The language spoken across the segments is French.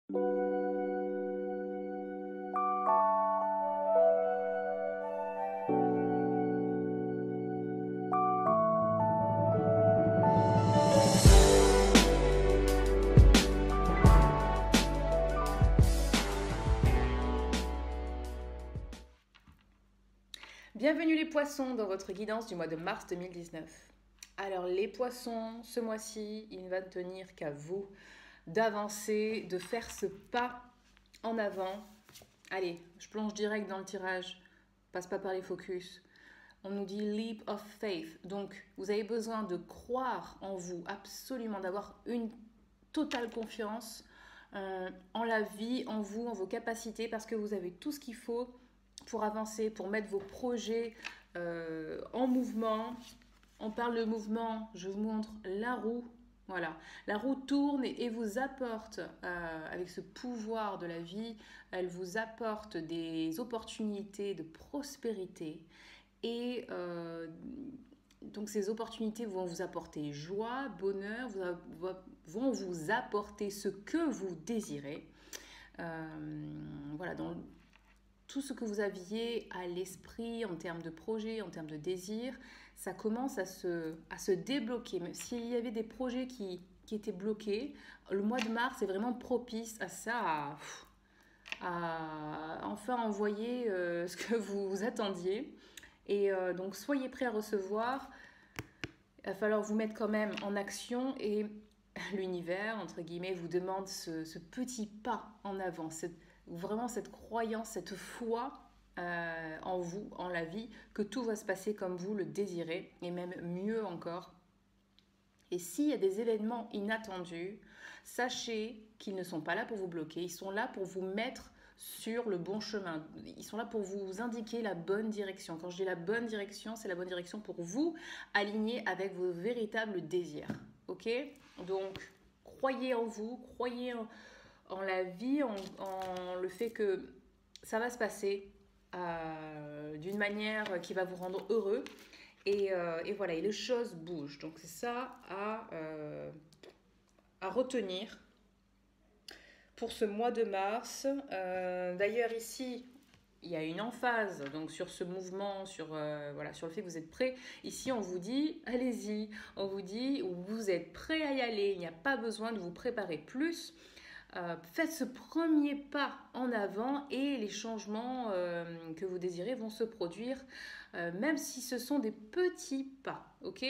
Bienvenue les poissons dans votre guidance du mois de mars 2019. Alors les poissons, ce mois-ci, il ne va ne tenir qu'à vous d'avancer, de faire ce pas en avant. Allez, je plonge direct dans le tirage, passe pas par les focus. On nous dit leap of faith, donc vous avez besoin de croire en vous, absolument, d'avoir une totale confiance en la vie, en vous, en vos capacités, parce que vous avez tout ce qu'il faut pour avancer, pour mettre vos projets en mouvement. On parle de mouvement, je vous montre la roue. Voilà, la roue tourne et vous apporte, avec ce pouvoir de la vie, elle vous apporte des opportunités de prospérité. Et donc ces opportunités vont vous apporter joie, bonheur, vont vous apporter ce que vous désirez. Voilà, dans tout ce que vous aviez à l'esprit en termes de projet, en termes de désir, ça commence à se débloquer. Même s'il y avait des projets qui étaient bloqués, le mois de mars est vraiment propice à ça, à enfin envoyer ce que vous attendiez. Et donc soyez prêts à recevoir. Il va falloir vous mettre quand même en action et l'univers, entre guillemets, vous demande ce petit pas en avant, vraiment cette croyance, cette foi en vous, en la vie, que tout va se passer comme vous le désirez, et même mieux encore. Et s'il y a des événements inattendus, sachez qu'ils ne sont pas là pour vous bloquer, ils sont là pour vous mettre sur le bon chemin. Ils sont là pour vous indiquer la bonne direction. Quand je dis la bonne direction, c'est la bonne direction pour vous, aligner avec vos véritables désirs. Ok ? Donc, croyez en vous, croyez en la vie, en le fait que ça va se passer d'une manière qui va vous rendre heureux. Et voilà, et les choses bougent. Donc c'est ça à retenir pour ce mois de mars. D'ailleurs ici, il y a une emphase donc sur ce mouvement, sur le fait que vous êtes prêts. Ici, on vous dit, allez-y. On vous dit, vous êtes prêts à y aller. Il n'y a pas besoin de vous préparer plus. Faites ce premier pas en avant et les changements que vous désirez vont se produire, même si ce sont des petits pas, ok ?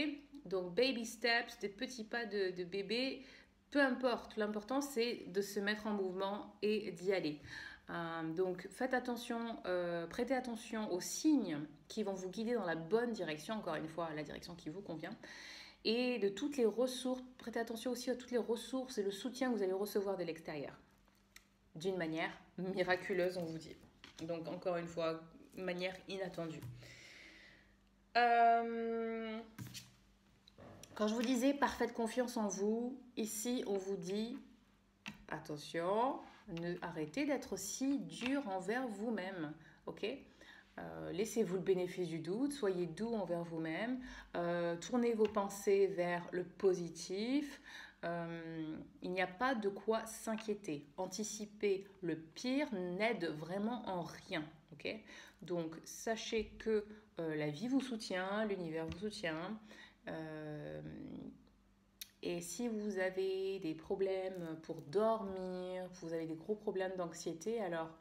Donc baby steps, des petits pas de bébé, peu importe. L'important c'est de se mettre en mouvement et d'y aller. Donc faites attention, prêtez attention aux signes qui vont vous guider dans la bonne direction, encore une fois, la direction qui vous convient. Et de toutes les ressources, prêtez attention aussi à toutes les ressources et le soutien que vous allez recevoir de l'extérieur. D'une manière miraculeuse, on vous dit. Donc, encore une fois, manière inattendue. Quand je vous disais parfaite confiance en vous, ici, on vous dit, attention, arrêtez d'être si dur envers vous-même, ok ? Laissez-vous le bénéfice du doute, soyez doux envers vous-même, tournez vos pensées vers le positif, il n'y a pas de quoi s'inquiéter. Anticiper le pire n'aide vraiment en rien, ok ? Donc sachez que la vie vous soutient, l'univers vous soutient, et si vous avez des problèmes pour dormir, vous avez des gros problèmes d'anxiété, alors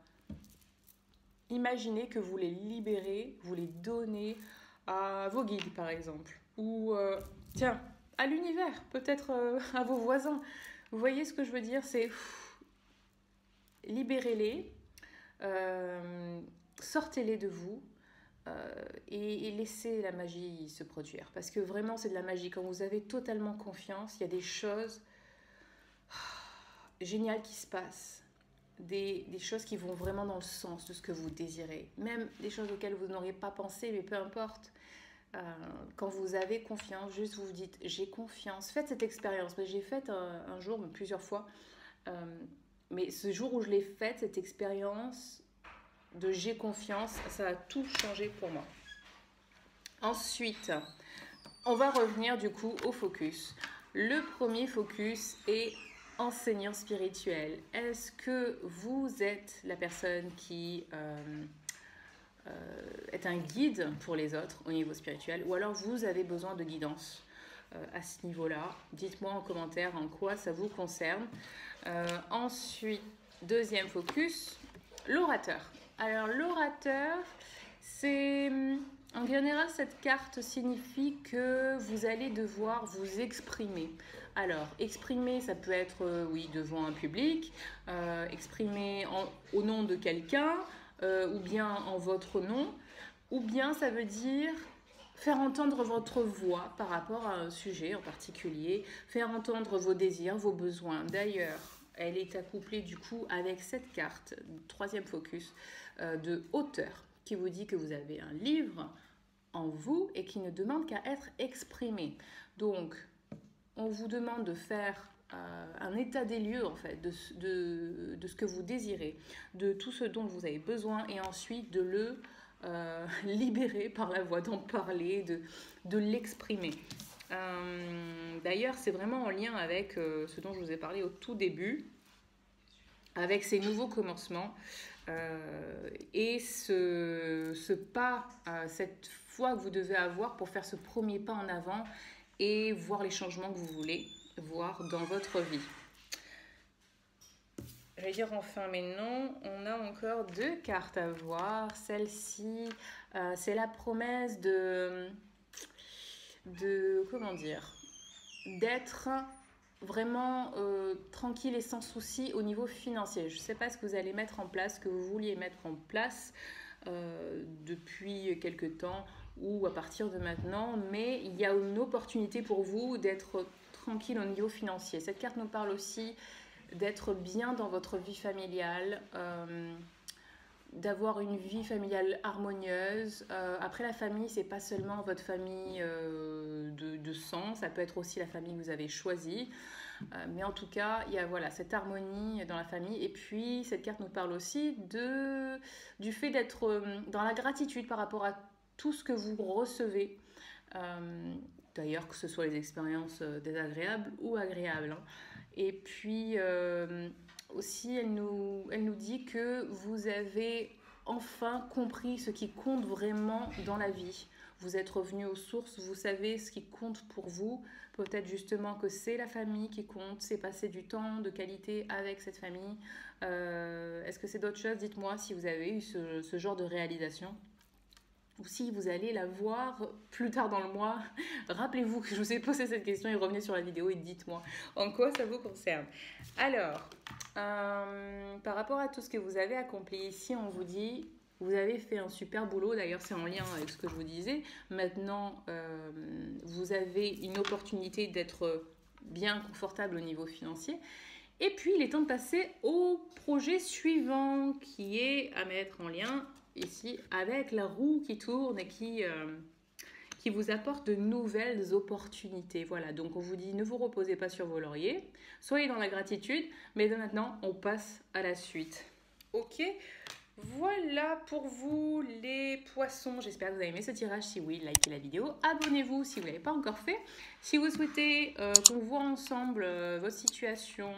imaginez que vous les libérez, vous les donnez à vos guides par exemple, ou tiens, à l'univers, peut-être à vos voisins. Vous voyez ce que je veux dire ? C'est libérez-les, sortez-les de vous et laissez la magie se produire. Parce que vraiment c'est de la magie. Quand vous avez totalement confiance, il y a des choses géniales qui se passent. Des choses qui vont vraiment dans le sens de ce que vous désirez. Même des choses auxquelles vous n'auriez pas pensé, mais peu importe. Quand vous avez confiance, juste vous vous dites j'ai confiance. Faites cette expérience. J'ai fait un jour, plusieurs fois. Mais ce jour où je l'ai faite, cette expérience de j'ai confiance, ça a tout changé pour moi. Ensuite, on va revenir du coup au focus. Le premier focus est enseignant spirituel. Est-ce que vous êtes la personne qui est un guide pour les autres au niveau spirituel, ou alors vous avez besoin de guidance à ce niveau-là? Dites-moi en commentaire en quoi ça vous concerne. Ensuite, deuxième focus, l'orateur. Alors l'orateur, c'est en général cette carte signifie que vous allez devoir vous exprimer. Alors exprimer, ça peut être oui devant un public, exprimer au nom de quelqu'un, ou bien en votre nom, ou bien ça veut dire faire entendre votre voix par rapport à un sujet en particulier, faire entendre vos désirs, vos besoins. D'ailleurs, elle est accouplée du coup avec cette carte, troisième focus, de auteur, qui vous dit que vous avez un livre en vous et qui ne demande qu'à être exprimé. Donc, on vous demande de faire un état des lieux en fait, de ce que vous désirez, de tout ce dont vous avez besoin et ensuite de le libérer par la voix, d'en parler, de l'exprimer. D'ailleurs, c'est vraiment en lien avec ce dont je vous ai parlé au tout début, avec ces nouveaux commencements et ce pas, cette foi que vous devez avoir pour faire ce premier pas en avant et voir les changements que vous voulez voir dans votre vie. Je vais dire enfin, mais non, on a encore deux cartes à voir. Celle-ci, c'est la promesse de comment dire, d'être vraiment tranquille et sans souci au niveau financier. Je ne sais pas ce que vous allez mettre en place, ce que vous vouliez mettre en place depuis quelque temps ou à partir de maintenant, mais il y a une opportunité pour vous d'être tranquille au niveau financier. Cette carte nous parle aussi d'être bien dans votre vie familiale, d'avoir une vie familiale harmonieuse. Après, la famille, c'est pas seulement votre famille de sang, ça peut être aussi la famille que vous avez choisie. Mais en tout cas, il y a voilà, cette harmonie dans la famille. Et puis, cette carte nous parle aussi du fait d'être dans la gratitude par rapport à tout ce que vous recevez. D'ailleurs, que ce soit les expériences désagréables ou agréables. Hein. Et puis, aussi, elle nous dit que vous avez enfin compris ce qui compte vraiment dans la vie. Vous êtes revenu aux sources, vous savez ce qui compte pour vous. Peut-être justement que c'est la famille qui compte, c'est passer du temps de qualité avec cette famille. Est-ce que c'est d'autres choses? Dites-moi si vous avez eu ce genre de réalisation. Ou si vous allez la voir plus tard dans le mois. Rappelez-vous que je vous ai posé cette question et revenez sur la vidéo et dites-moi en quoi ça vous concerne. Alors, par rapport à tout ce que vous avez accompli ici, on vous dit, vous avez fait un super boulot. D'ailleurs, c'est en lien avec ce que je vous disais. Maintenant, vous avez une opportunité d'être bien confortable au niveau financier. Et puis, il est temps de passer au projet suivant qui est à mettre en lien ici avec la roue qui tourne et qui vous apporte de nouvelles opportunités. Voilà, donc on vous dit ne vous reposez pas sur vos lauriers, soyez dans la gratitude, mais maintenant on passe à la suite. Ok, voilà pour vous les poissons. J'espère que vous avez aimé ce tirage. Si oui, likez la vidéo, abonnez-vous si vous ne l'avez pas encore fait. Si vous souhaitez qu'on voit ensemble votre situation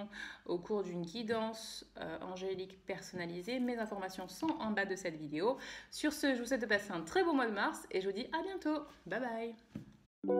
au cours d'une guidance angélique personnalisée, mes informations sont en bas de cette vidéo. Sur ce, je vous souhaite de passer un très beau mois de mars et je vous dis à bientôt. Bye bye.